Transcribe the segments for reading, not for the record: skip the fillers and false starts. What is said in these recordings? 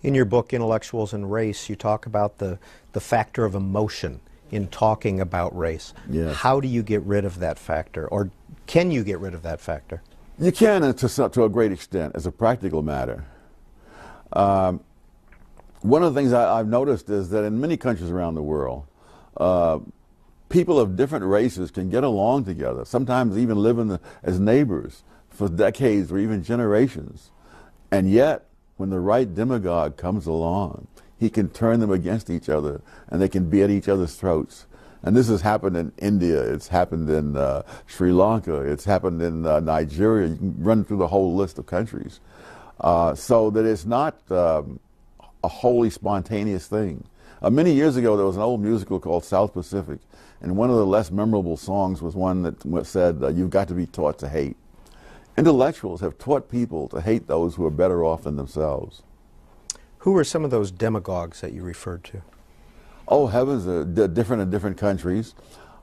In your book, Intellectuals and Race, you talk about the factor of emotion in talking about race. Yes. How do you get rid of that factor, or can you get rid of that factor? You can, to a great extent, as a practical matter. One of the things I've noticed is that in many countries around the world, people of different races can get along together, sometimes even live as neighbors for decades or even generations. And yet, when the right demagogue comes along, he can turn them against each other, and they can be at each other's throats. And this has happened in India, it's happened in Sri Lanka, it's happened in Nigeria. You can run through the whole list of countries. So that it's not a wholly spontaneous thing. Many years ago, there was an old musical called South Pacific, and one of the less memorable songs was one that said, "You've got to be taught to hate." Intellectuals have taught people to hate those who are better off than themselves. Who are some of those demagogues that you referred to? Oh heavens, different in different countries.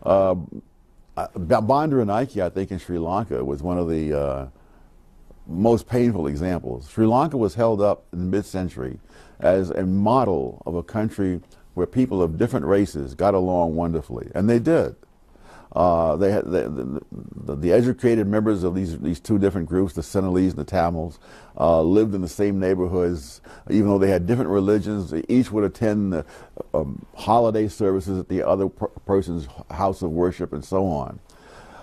Bandaranaike, I think, in Sri Lanka was one of the most painful examples. Sri Lanka was held up in the mid-century as a model of a country where people of different races got along wonderfully, and they did. They had the educated members of these two different groups, the Sinhalese and the Tamils, lived in the same neighborhoods, even though they had different religions. Each would attend holiday services at the other person's house of worship and so on.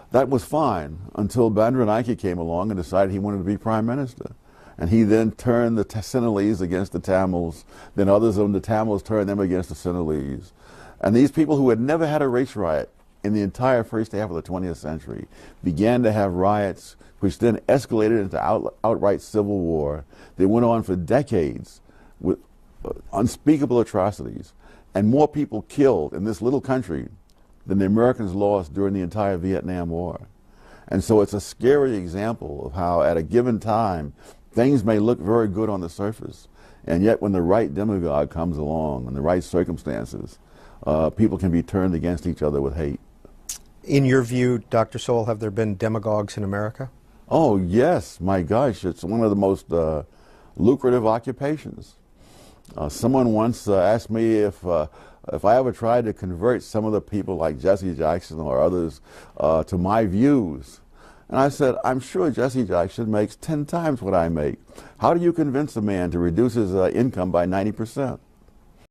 That was fine until Bandaranaike came along and decided he wanted to be prime minister. And he then turned the Sinhalese against the Tamils, then others of the Tamils turned them against the Sinhalese. And these people who had never had a race riot in the entire first half of the 20th century began to have riots, which then escalated into outright civil war. They went on for decades with unspeakable atrocities, and more people killed in this little country than the Americans lost during the entire Vietnam War. And so it's a scary example of how at a given time things may look very good on the surface, and yet when the right demagogue comes along in the right circumstances, people can be turned against each other with hate. In your view, Dr. Sowell, have there been demagogues in America? Oh yes, my gosh, it's one of the most lucrative occupations. Someone once asked me if I ever tried to convert some of the people like Jessie Jackson or others to my views. And I said, I'm sure Jessie Jackson makes 10 times what I make. How do you convince a man to reduce his income by 90%?